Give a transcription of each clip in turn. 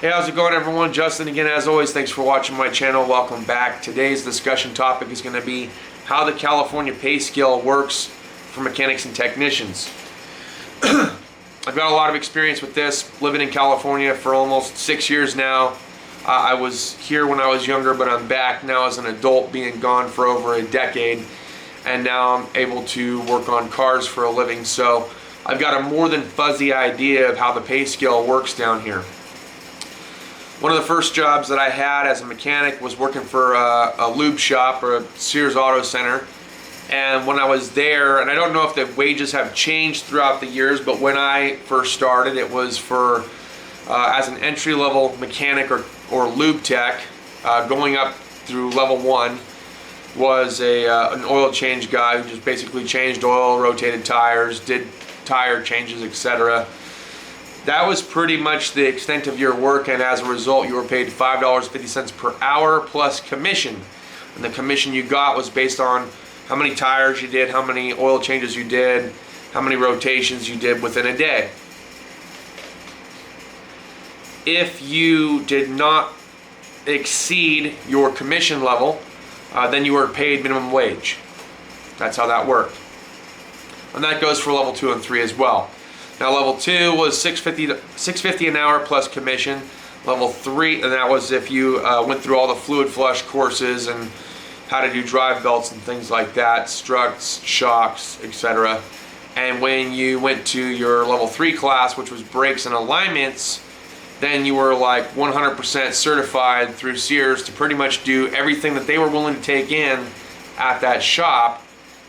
Hey, how's it going, everyone? Justin again, as always. Thanks for watching my channel. Welcome back. Today's discussion topic is going to be how the California pay scale works for mechanics and technicians. I've got a lot of experience with this, living in California for almost 6 years now. I was here when I was younger, but I'm back now as an adult, being gone for over a decade, and now I'm able to work on cars for a living. So I've got a more than fuzzy idea of how the pay scale works down here. One of the first jobs that I had as a mechanic was working for a lube shop, or a Sears Auto Center. And when I was there, and I don't know if the wages have changed throughout the years, but when I first started, it was for as an entry-level mechanic or lube tech, going up through level 1, was an oil change guy who just basically changed oil, rotated tires, did tire changes, etc. That was pretty much the extent of your work, and as a result you were paid $5.50 per hour plus commission. And the commission you got was based on how many tires you did, how many oil changes you did, how many rotations you did within a day. If you did not exceed your commission level, then you were paid minimum wage. That's how that worked. And that goes for level 2 and 3 as well. Now level 2 was $6.50 an hour plus commission. Level 3, and that was if you went through all the fluid flush courses and how to do drive belts and things like that, struts, shocks, etc. And when you went to your level 3 class, which was brakes and alignments, then you were like 100% certified through Sears to pretty much do everything that they were willing to take in at that shop.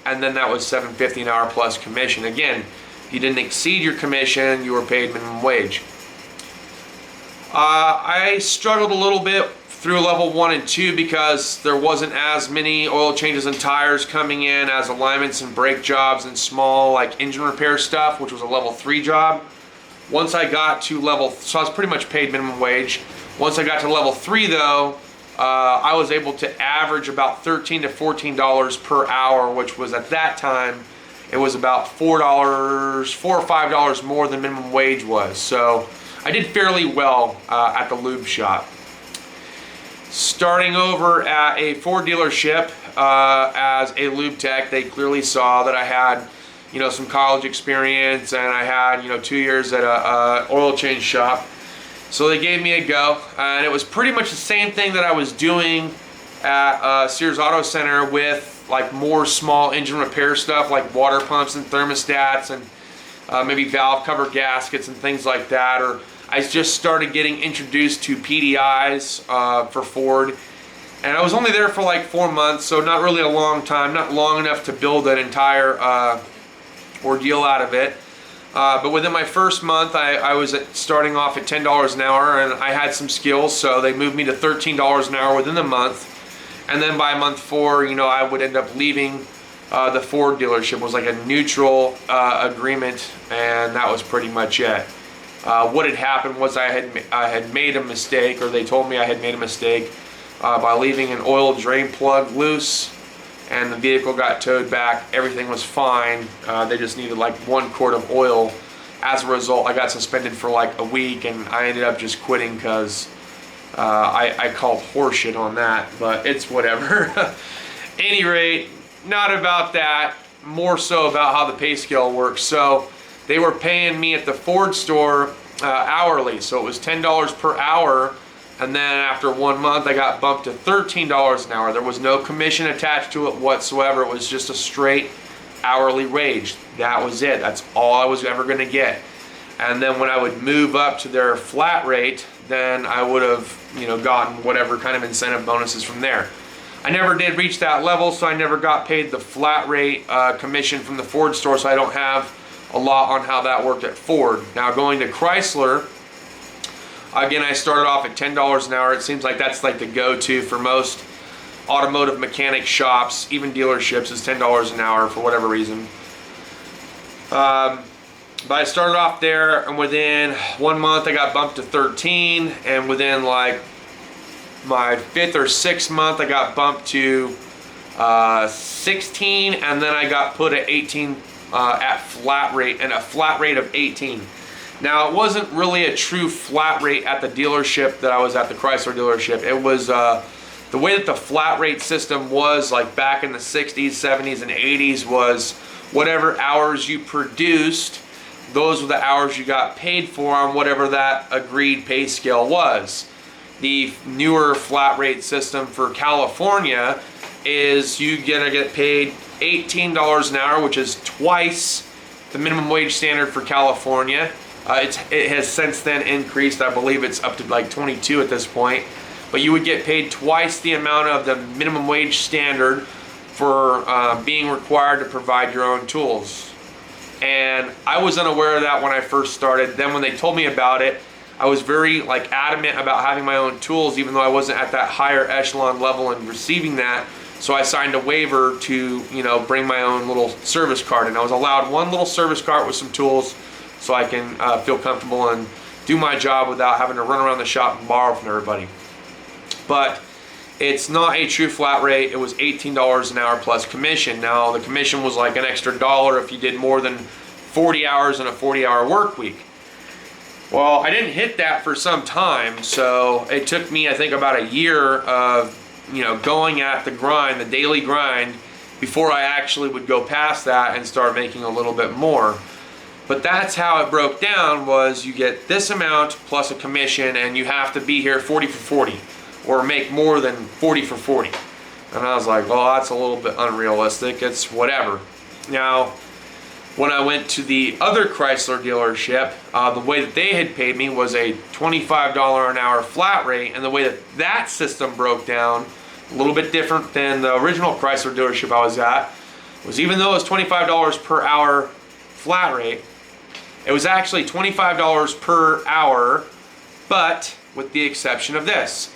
And then that was $7.50 an hour plus commission. Again, if you didn't exceed your commission, you were paid minimum wage. I struggled a little bit through level 1 and 2 because there wasn't as many oil changes and tires coming in as alignments and brake jobs and small like engine repair stuff, which was a level 3 job. Once I got to so I was pretty much paid minimum wage. Once I got to level 3 though, I was able to average about $13 to $14 per hour, which was at that time, it was about $4 or $5 more than minimum wage was. So I did fairly well at the lube shop. Starting over at a Ford dealership as a lube tech, they clearly saw that I had, some college experience, and I had, 2 years at a oil change shop. So they gave me a go, and it was pretty much the same thing that I was doing at Sears Auto Center, with like more small engine repair stuff like water pumps and thermostats and maybe valve cover gaskets and things like that. Or I just started getting introduced to PDIs for Ford, and I was only there for like 4 months, so not really a long time, not long enough to build an entire ordeal out of it. But within my first month, I was starting off at $10 an hour, and I had some skills, so they moved me to $13 an hour within the month. And then by month 4, I would end up leaving the Ford dealership. It was like a neutral agreement, and that was pretty much it. What had happened was I had made a mistake, or they told me I had made a mistake by leaving an oil drain plug loose, and the vehicle got towed back. Everything was fine. They just needed like 1 quart of oil. As a result, I got suspended for like a week, and I ended up just quitting because I called horseshit on that, but it's whatever. Any rate, not about that, more so about how the pay scale works. So they were paying me at the Ford store hourly, so it was $10 per hour, and then after 1 month I got bumped to $13 an hour. There was no commission attached to it whatsoever. It was just a straight hourly wage. That was it. That's all I was ever going to get. And then when I would move up to their flat rate, then I would have, gotten whatever kind of incentive bonuses from there. I never did reach that level, so I never got paid the flat rate commission from the Ford store, so I don't have a lot on how that worked at Ford. Now going to Chrysler, again, I started off at $10 an hour. It seems like that's like the go-to for most automotive mechanic shops, even dealerships, is $10 an hour for whatever reason. But I started off there, and within 1 month I got bumped to 13, and within like my 5th or 6th month I got bumped to 16, and then I got put at 18 at flat rate, and a flat rate of 18. Now, it wasn't really a true flat rate at the dealership that I was at, the Chrysler dealership. It was the way that the flat rate system was, like back in the 60s, 70s, and 80s, was whatever hours you produced, those were the hours you got paid for on whatever that agreed pay scale was. The newer flat rate system for California is you're gonna get paid $18 an hour, which is twice the minimum wage standard for California. It has since then increased. I believe it's up to like 22 at this point. But you would get paid twice the amount of the minimum wage standard for being required to provide your own tools. And I was unaware of that when I first started. Then when they told me about it, I was very adamant about having my own tools, even though I wasn't at that higher echelon level and receiving that. So I signed a waiver to, bring my own little service cart, and I was allowed one little service cart with some tools, so I can feel comfortable and do my job without having to run around the shop and borrow from everybody. But it's not a true flat rate. It was $18 an hour plus commission. Now, the commission was like an extra dollar if you did more than 40 hours in a 40-hour work week. Well, I didn't hit that for some time, so it took me, I think, about a year of going at the grind, the daily grind, before I actually would go past that and start making a little bit more. But that's how it broke down, was you get this amount plus a commission, and you have to be here 40 for 40 or make more than 40 for 40. And I was like, well, that's a little bit unrealistic. It's whatever. Now, when I went to the other Chrysler dealership, the way that they had paid me was a $25 an hour flat rate, and the way that that system broke down, a little bit different than the original Chrysler dealership I was at, was even though it was $25 per hour flat rate, it was actually $25 per hour, but with the exception of this.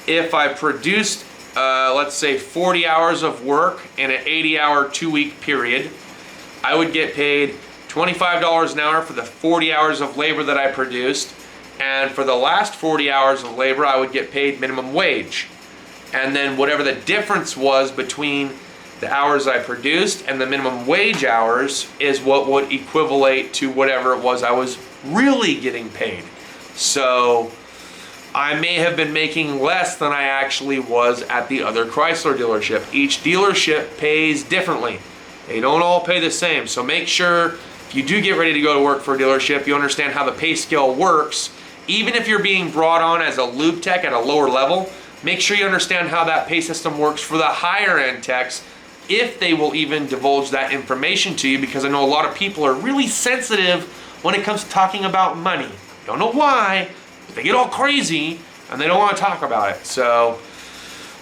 If I produced, let's say 40 hours of work in an 80-hour 2-week period, I would get paid $25 an hour for the 40 hours of labor that I produced, and for the last 40 hours of labor, I would get paid minimum wage. And then whatever the difference was between the hours I produced and the minimum wage hours is what would equivalate to whatever it was I was really getting paid. So I may have been making less than I actually was at the other Chrysler dealership. Each dealership pays differently. They don't all pay the same. So make sure if you do get ready to go to work for a dealership, you understand how the pay scale works. Even if you're being brought on as a lube tech at a lower level, make sure you understand how that pay system works for the higher end techs, if they will even divulge that information to you, because I know a lot of people are really sensitive when it comes to talking about money. Don't know why, but they get all crazy and they don't want to talk about it. So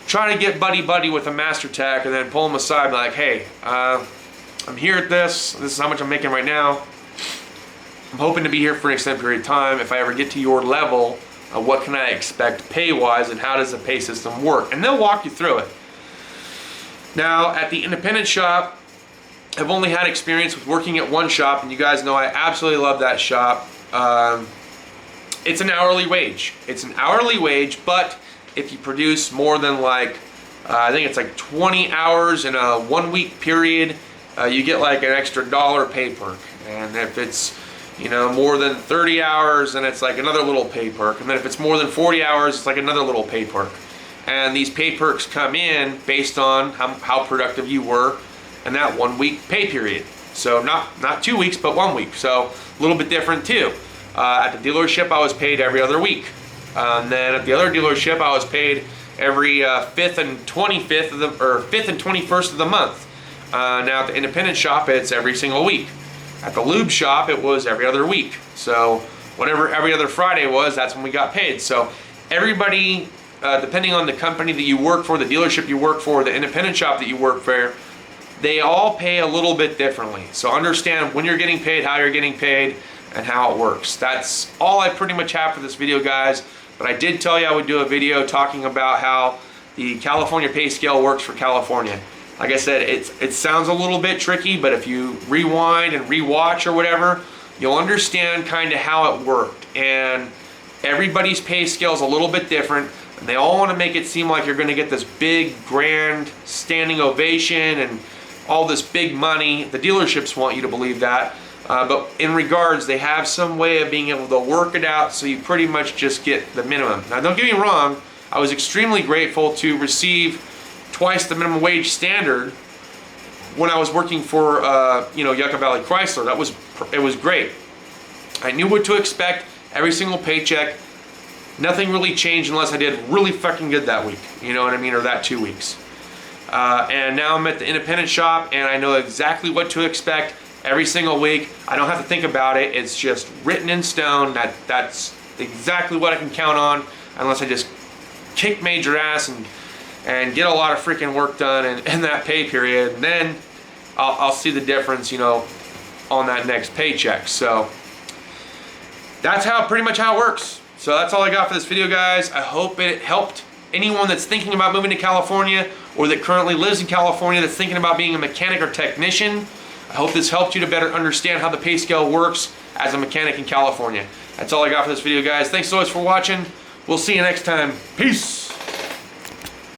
try to get buddy with a master tech and then pull them aside and be like, hey, I'm here at this is how much I'm making right now. I'm hoping to be here for an extended period of time. If I ever get to your level, what can I expect pay-wise, and how does the pay system work? And they'll walk you through it. Now, at the independent shop, I've only had experience with working at one shop, and you guys know I absolutely love that shop. It's an hourly wage. It's an hourly wage, but if you produce more than I think it's 20 hours in a 1-week period, you get an extra dollar pay perk. And if it's more than 30 hours, then it's another little pay perk. And then if it's more than 40 hours, it's another little pay perk. And these pay perks come in based on how productive you were in that 1-week pay period. So not 2 weeks, but 1 week. So a little bit different too. At the dealership, I was paid every other week. And then at the other dealership, I was paid every 5th and 25th or 5th and 21st of the month. Now at the independent shop, it's every single week. At the lube shop, it was every other week. So whatever every other Friday was, that's when we got paid. So everybody, depending on the company that you work for, the dealership you work for, the independent shop that you work for, they all pay a little bit differently. So understand when you're getting paid, how you're getting paid, and how it works. That's all I pretty much have for this video, guys. But I did tell you I would do a video talking about how the California pay scale works for California. Like I said, it sounds a little bit tricky, but if you rewind and rewatch or whatever, you'll understand kind of how it worked. And everybody's pay scale is a little bit different, and they all want to make it seem like you're going to get this big, grand, standing ovation and all this big money. The dealerships want you to believe that. But in regards, they have some way of being able to work it out so you pretty much just get the minimum. Now, don't get me wrong, I was extremely grateful to receive twice the minimum wage standard when I was working for Yucca Valley Chrysler. It was great. I knew what to expect every single paycheck. Nothing really changed unless I did really fucking good that week, you know what I mean, or that 2 weeks. And now I'm at the independent shop and I know exactly what to expect every single week. I don't have to think about it. It's just written in stone. That's exactly what I can count on, unless I just kick major ass and get a lot of freaking work done in that pay period. And then I'll see the difference, on that next paycheck. So that's pretty much how it works. So that's all I got for this video, guys. I hope it helped anyone that's thinking about moving to California or that currently lives in California that's thinking about being a mechanic or technician. I hope this helped you to better understand how the pay scale works as a mechanic in California. That's all I got for this video, guys. Thanks so much for watching. We'll see you next time. Peace.